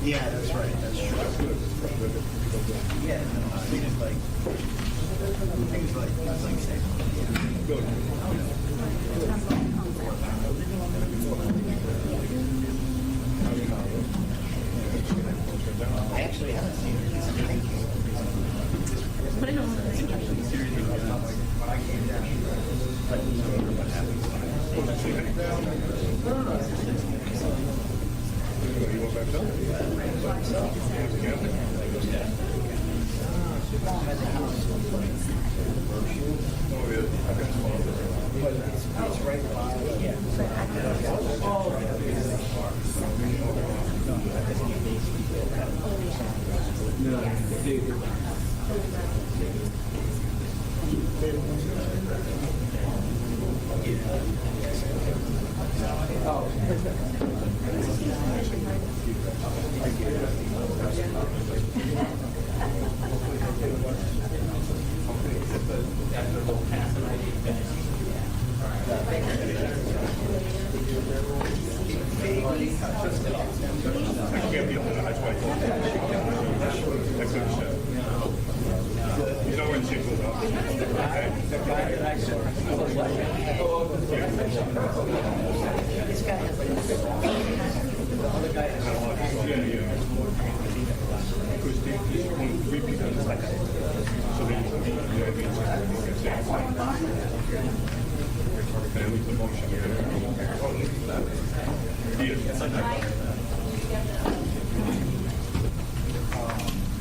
Yeah, that's right. That's true. Yeah, no, I mean, it's like, things like say, I actually haven't seen it. Thank you. But I don't want to when I came down, but what happened? It's right by, yeah.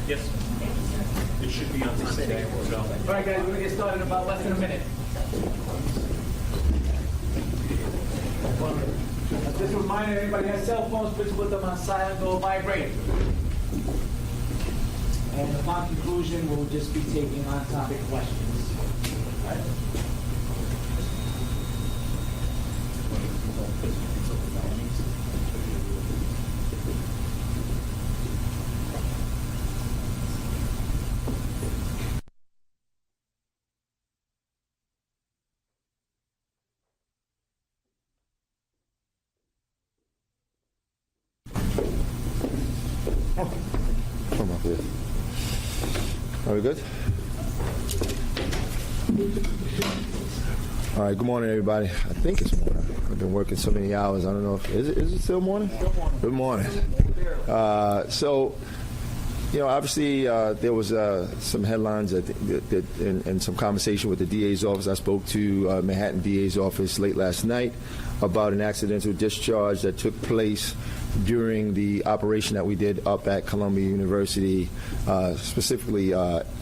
Yes. It should be on the today. All right, guys, we're going to get started in about less than a minute. Just a reminder, anybody has cell phones, please put them on silent or vibrate. And upon conclusion, we'll just be taking on-topic questions. All right? Come up here. Are we good? All right, good morning, everybody. I think it's morning. I've been working so many hours. I don't know if, is it still morning? Good morning. So, you know, obviously there was some headlines and some conversation with the DA's office. I spoke to Manhattan DA's office late last night about an accidental discharge that took place during the operation that we did up at Columbia University, specifically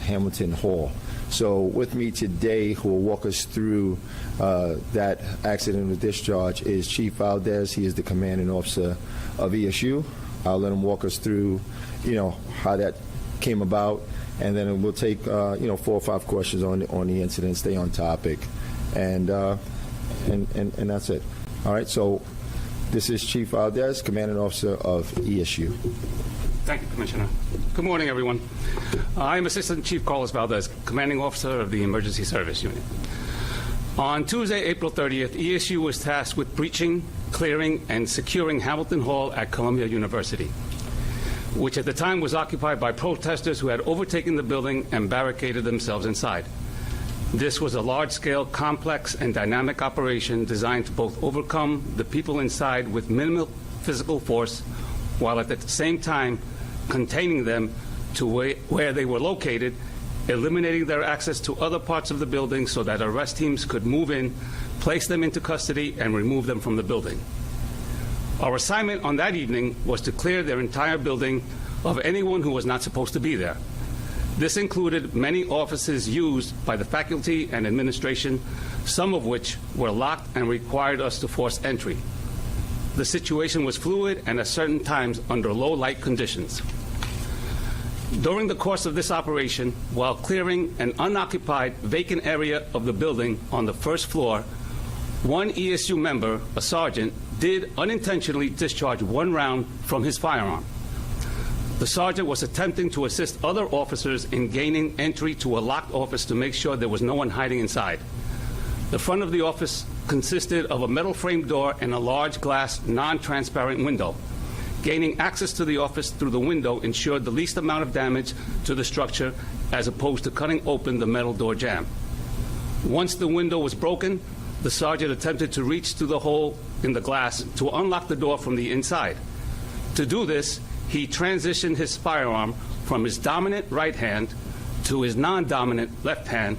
Hamilton Hall. So with me today, who will walk us through that accidental discharge, is Chief Valdez. He is the commanding officer of ESU. I'll let him walk us through, you know, how that came about, and then we'll take, you know, 4 or 5 questions on the incident, stay on topic, and that's it. All right. So this is Chief Valdez, commanding officer of ESU. Thank you, Commissioner. Good morning, everyone. I am Assistant Chief Carlos Valdez, commanding officer of the Emergency Service Unit. On Tuesday, April 30th, ESU was tasked with breaching, clearing, and securing Hamilton Hall at Columbia University, which at the time was occupied by protesters who had overtaken the building and barricaded themselves inside. This was a large-scale, complex, and dynamic operation designed to both overcome the people inside with minimal physical force, while at the same time containing them to where they were located, eliminating their access to other parts of the building so that arrest teams could move in, place them into custody, and remove them from the building. Our assignment on that evening was to clear their entire building of anyone who was not supposed to be there. This included many offices used by the faculty and administration, some of which were locked and required us to force entry. The situation was fluid and at certain times under low light conditions. During the course of this operation, while clearing an unoccupied vacant area of the building on the first floor, one ESU member, a sergeant, did unintentionally discharge 1 round from his firearm. The sergeant was attempting to assist other officers in gaining entry to a locked office to make sure there was no one hiding inside. The front of the office consisted of a metal frame door and a large glass, non-transparent window. Gaining access to the office through the window ensured the least amount of damage to the structure as opposed to cutting open the metal door jamb. Once the window was broken, the sergeant attempted to reach through the hole in the glass to unlock the door from the inside. To do this, he transitioned his firearm from his dominant right hand to his non-dominant left hand.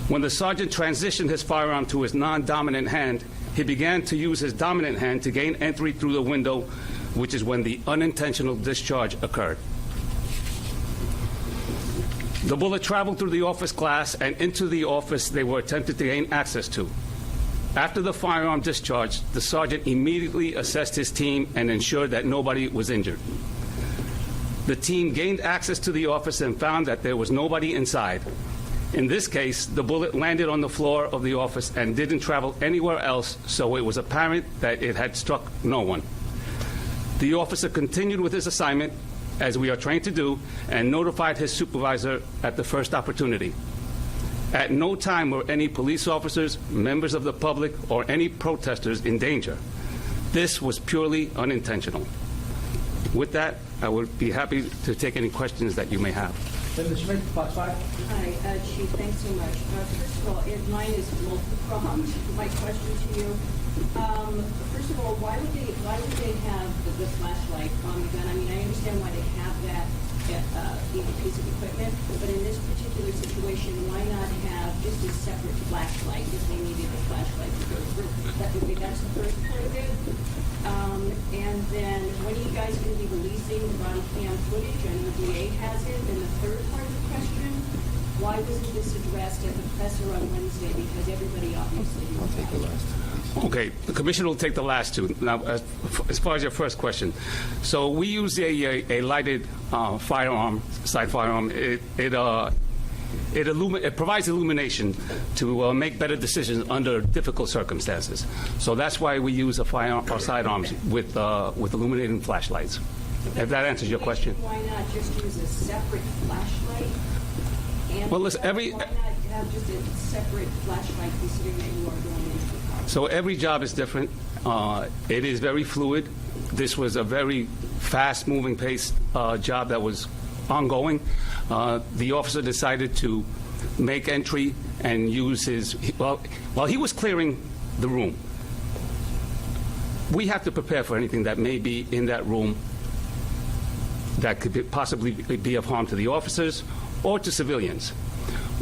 When the sergeant transitioned his firearm to his non-dominant hand, he began to use his dominant hand to gain entry through the window, which is when the unintentional discharge occurred. The bullet traveled through the office glass and into the office they were attempted to gain access to. After the firearm discharged, the sergeant immediately assessed his team and ensured that nobody was injured. The team gained access to the office and found that there was nobody inside. In this case, the bullet landed on the floor of the office and didn't travel anywhere else, so it was apparent that it had struck no one. The officer continued with his assignment, as we are trained to do, and notified his supervisor at the first opportunity. At no time were any police officers, members of the public, or any protesters in danger. This was purely unintentional. With that, I would be happy to take any questions that you may have. Linda Schmidt, Fox 5. Hi, Chief, thanks so much. First of all, mine is multiple-pronged. My question to you, first of all, why would they have the flashlight on the gun? I mean, I understand why they have that piece of equipment, but in this particular situation, why not have just a separate flashlight if they needed a flashlight to go through? That's the first part of it. And then, when are you guys going to be releasing the body cam footage? I know the DA has it. And the third part of the question, why wasn't this addressed at the presser on Wednesday? Because everybody obviously knew. I'll take the last. Okay, the commissioner will take the last two. Now, as far as your first question, so we use a lighted firearm, side firearm. It provides illumination to make better decisions under difficult circumstances. So that's why we use our sidearms with illuminating flashlights. If that answers your question. Why not just use a separate flashlight? And Well, listen, why not have just a separate flashlight considering that you are going into the car? So every job is different. It is very fluid. This was a very fast-moving pace job that was ongoing. The officer decided to make entry and use his, while he was clearing the room, we have to prepare for anything that may be in that room that could possibly be of harm to the officers or to civilians.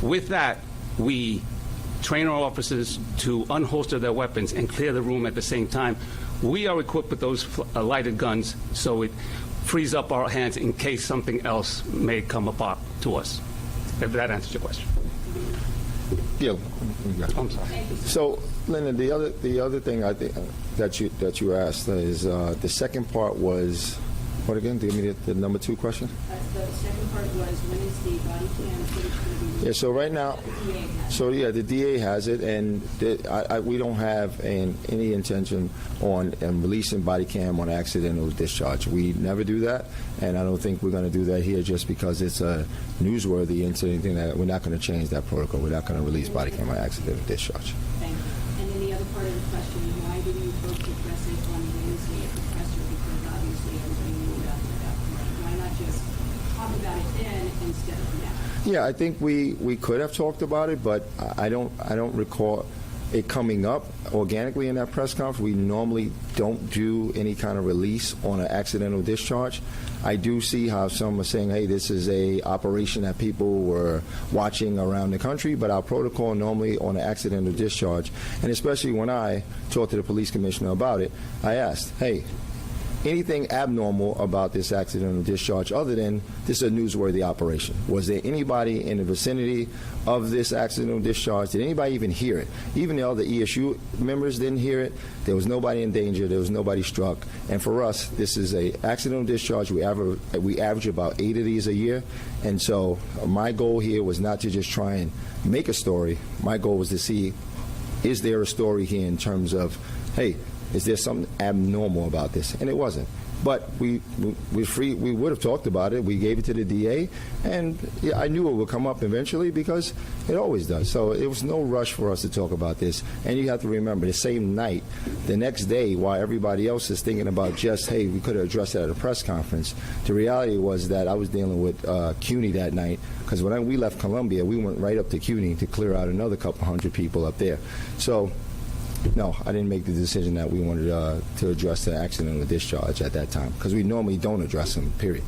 With that, we train our officers to unholster their weapons and clear the room at the same time. We are equipped with those lighted guns, so it frees up our hands in case something else may come up to us. If that answers your question. Yeah. I'm sorry. So, Linda, the other thing I think that you asked is the second part was what again? Give me the number 2 question. The second part was, when is the body cam footage going to be released? Yeah. So right now, the DA has it, and we don't have any intention on releasing body cam on accidental discharge. We never do that, and I don't think we're going to do that here just because it's a newsworthy incident. That we're not going to change that protocol. We're not going to release body cam on accidental discharge. Thank you. And then the other part of the question, why didn't you folks address it on Wednesday at the presser? Because obviously everybody knew about that. Why not just talk about it then instead of now? Yeah, I think we could have talked about it, but I don't recall it coming up organically in that press conference. We normally don't do any kind of release on an accidental discharge. I do see how some are saying, hey, this is a operation that people were watching around the country, but our protocol normally on an accidental discharge, and especially when I talked to the police commissioner about it, I asked, hey, anything abnormal about this accidental discharge other than this is a newsworthy operation? Was there anybody in the vicinity of this accidental discharge? Did anybody even hear it? Even the other ESU members didn't hear it. There was nobody in danger. There was nobody struck. And for us, this is a accidental discharge. We average about 8 of these a year. And so my goal here was not to just try and make a story. My goal was to see, is there a story here in terms of, hey, is there something abnormal about this? And it wasn't. But we would have talked about it. We gave it to the DA, and yeah, I knew it would come up eventually because it always does. So it was no rush for us to talk about this. And you have to remember, the same night, the next day, while everybody else is thinking about just, hey, we could have addressed it at a press conference, the reality was that I was dealing with CUNY that night, because when we left Columbia, we went right up to CUNY to clear out another couple hundred people up there. So no, I didn't make the decision that we wanted to address the accidental discharge at that time, because we normally don't address them, period.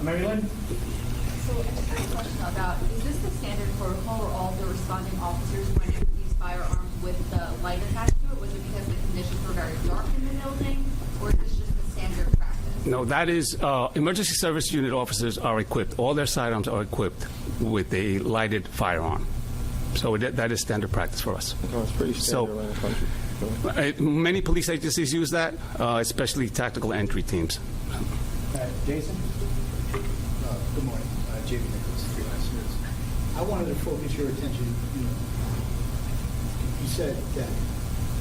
Mary Lynn? So I just have a question about, is this the standard protocol for all the responding officers when they use firearms with the light attached to it? Was it because the conditions were very dark in the building, or is this just the standard practice? No, that is, emergency service unit officers are equipped, all their sidearms are equipped with a lighted firearm. So that is standard practice for us. No, it's pretty standard around the country. Many police agencies use that, especially tactical entry teams. Jason? Good morning, J.B. Nicholas, Freelance News. I wanted to focus your attention, you said that,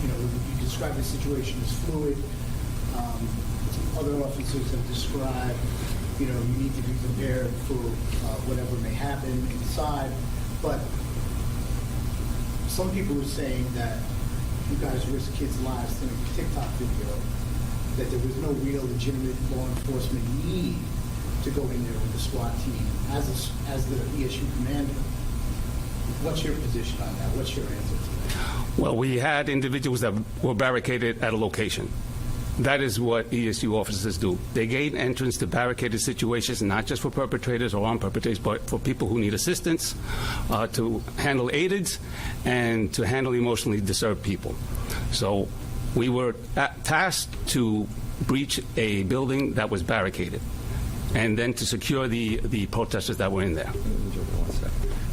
you described the situation as fluid. Other officers have described, you need to be prepared for whatever may happen inside. But some people are saying that you guys risk kids' lives in a TikTok video, that there was no real legitimate law enforcement need to go in there with the SWAT team as the ESU commander. What's your position on that? What's your answer to that? Well, we had individuals that were barricaded at a location. That is what ESU officers do. They gain entrance to barricaded situations, not just for perpetrators or armed perpetrators, but for people who need assistance, to handle aids, and to handle emotionally disturbed people. So we were tasked to breach a building that was barricaded, and then to secure the protesters that were in there.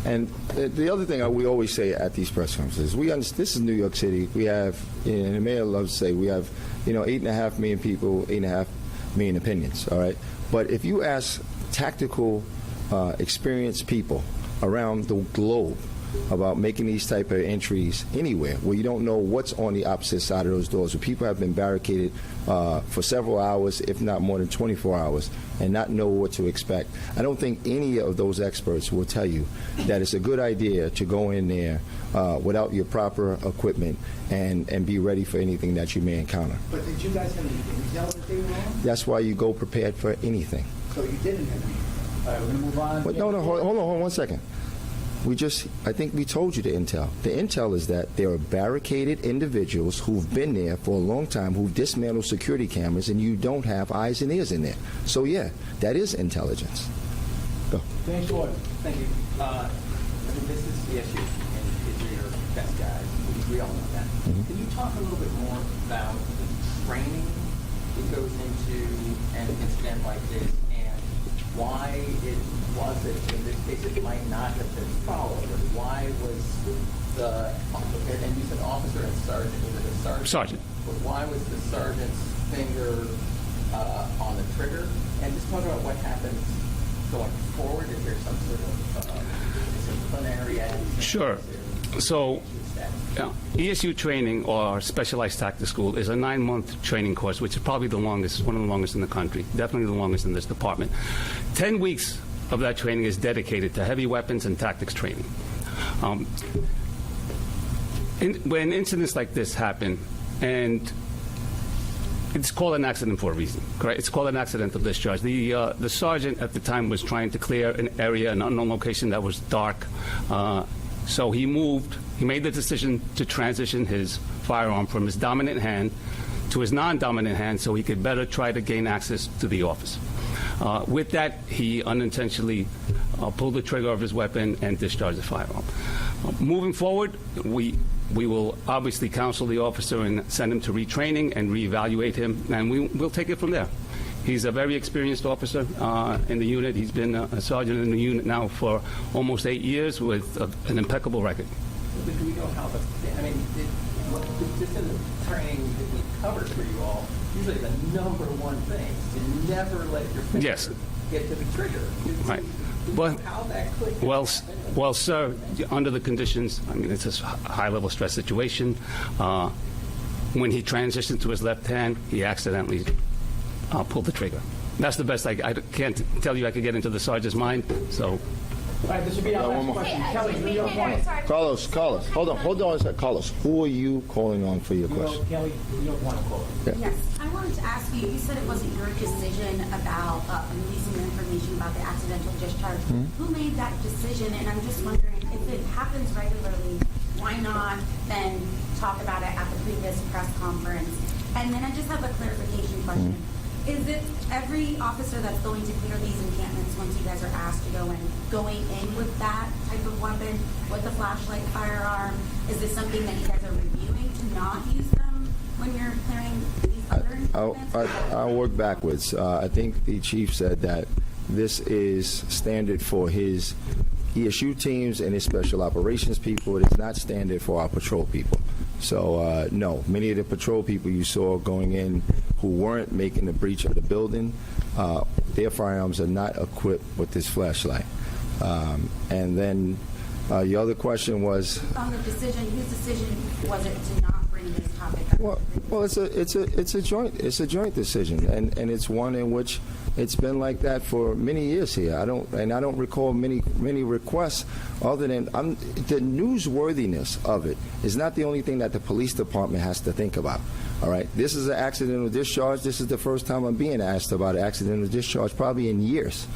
And the other thing we always say at these press conferences, this is New York City. We have, and the mayor loves to say, we have, 8.5 million people, 8.5 million opinions, all right? But if you ask tactical, experienced people around the globe about making these type of entries anywhere where you don't know what's on the opposite side of those doors, where people have been barricaded for several hours, if not more than 24 hours, and not know what to expect. I don't think any of those experts will tell you that it's a good idea to go in there without your proper equipment and be ready for anything that you may encounter. But did you guys have any intel that they were on? That's why you go prepared for anything. So you didn't have any. All right, we're going to move on. But no, hold on 1 second. I think we told you the intel. The intel is that there are barricaded individuals who've been there for a long time, who've dismantled security cameras, and you don't have eyes and ears in there. So, yeah, that is intelligence. Go. James Ford. Thank you. This is the issue, and kids are your best guys. We all know that. Can you talk a little bit more about the training that goes into an incident like this, and why it wasn't, in this case, it might not have been followed, or why was the, and you said officer and sergeant, was it a sergeant? Sergeant. But why was the sergeant's finger on the trigger? And just talk about what happens going forward. Is there some sort of disciplinary action? Sure. So, ESU training, or Specialized Tactics School, is a 9-month training course, which is probably the longest, one of the longest in the country, definitely the longest in this department. 10 weeks of that training is dedicated to heavy weapons and tactics training. When incidents like this happen, and it's called an accident for a reason, correct? It's called an accidental discharge. The sergeant at the time was trying to clear an area, an unknown location that was dark. So he made the decision to transition his firearm from his dominant hand to his non-dominant hand so he could better try to gain access to the office. With that, he unintentionally pulled the trigger of his weapon and discharged the firearm. Moving forward, we will obviously counsel the officer and send him to retraining and reevaluate him, and we'll take it from there. He's a very experienced officer in the unit. He's been a sergeant in the unit now for almost 8 years with an impeccable record. But do we know how just in the training that we covered for you all, usually the number one thing is to never let your finger get to the trigger. Right. Well, how that could happen? Well, sir, under the conditions, I mean, it's a high-level stress situation. When he transitioned to his left hand, he accidentally I'll pull the trigger. That's the best. I can't tell you I could get into the sergeant's mind, so. All right, this will be our one last more. question. Hey, Kelly, wait, you don't wait, want it. sorry. Carlos, hold on a second. Carlos, who are you calling on for your question? Kelly, you don't want to call it. Yeah. Yes, I wanted to ask you, you said it wasn't your decision about releasing the information about the accidental discharge. Who made that decision? And I'm just wondering, if it happens regularly, why not then talk about it at the previous press conference? And then I just have a clarification question. Is it every officer that's going to clear these encampments once you guys are asked to go in, going in with that type of weapon, with the flashlight, firearm? Is this something that you guys are reviewing to not use them when you're clearing these other encampments? I'll work backwards. I think the chief said that this is standard for his ESU teams and his special operations people. It is not standard for our patrol people. So, no, many of the patrol people you saw going in who weren't making the breach of the building, their firearms are not equipped with this flashlight. And then your other question was... On the decision, whose decision was it to not bring this topic up? Well, it's a joint decision, and it's one in which it's been like that for many years here. I don't recall many requests other than the newsworthiness of it is not the only thing that the police department has to think about. All right, this is an accidental discharge. This is the first time I'm being asked about an accidental discharge, probably in years.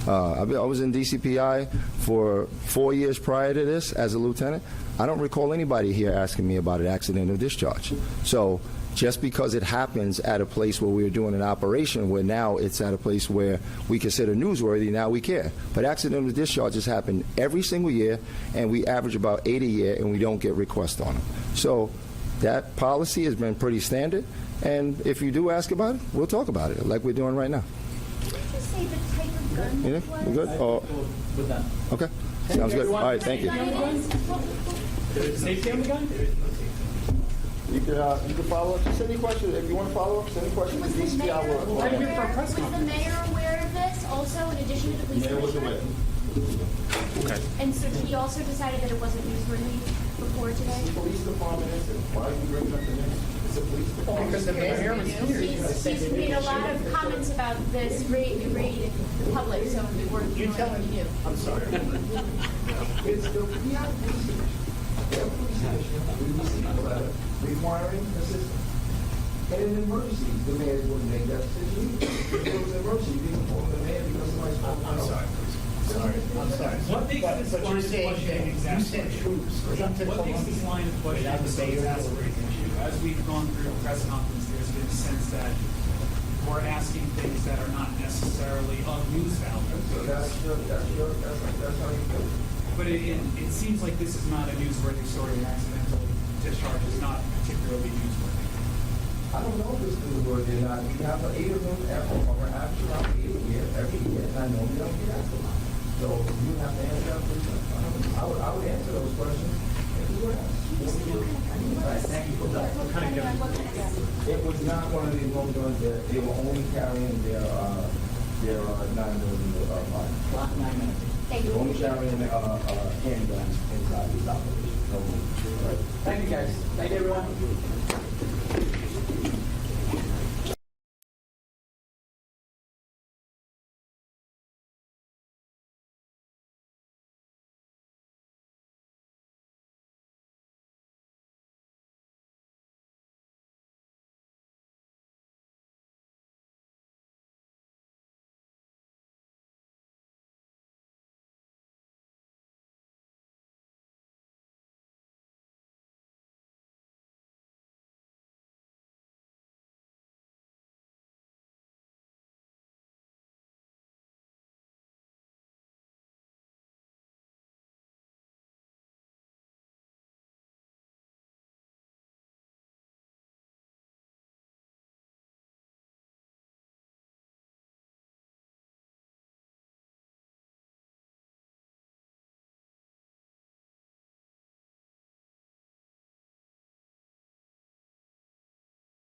I was in DCPI for 4 years prior to this as a lieutenant. I don't recall anybody here asking me about an accidental discharge. So just because it happens at a place where we're doing an operation where now it's at a place where we consider newsworthy, now we care. But accidental discharges happen every single year, and we average about 8 a year, and we don't get requests on them. So that policy has been pretty standard, and if you do ask about it, we'll talk about it like we're doing right now. Just say the type of gun Yeah, it was. we good? Oh, We're done. okay. Sounds good. All right, thank you. Safety on the gun? You can follow up. Send any questions. If you want to follow up, send any questions. Was the mayor aware of this also, in addition to the police commissioner? Okay. And so he also decided that it wasn't newsworthy before today? Police department is, why are you bringing up the name? It's a police department. Because the mayor was here. He's made a lot of comments about this raid the public, so we're You tell going to him. do. I'm sorry. It's the, we have police commission. We have police commission. We received a letter requiring assistance. And in an emergency, the mayor wouldn't make that decision. If there was an emergency, you didn't call the mayor because somebody spoke. I'm sorry. I'm sorry. What makes this But line you're of saying questioning you exacerbate? sent troops. What makes this line of questioning so exacerbating issue? As we've gone through the press conference, there's been a sense that we're asking things that are not necessarily of news value. So that's how you feel. But it seems like this is not a newsworthy story. An accidental discharge is not particularly newsworthy. I don't know if it's newsworthy or not. We have 8 of them we're averaging around 8 a year, every year, and I know we don't get asked a lot. So you have to answer that question. I would answer those questions if you were asked. Thank you for that. It was not one of these long guns that they were only carrying their 9mm Clock 9 minutes. Thank They're you. only carrying handguns inside these operations. No, Thank you, guys. Thank you, everyone.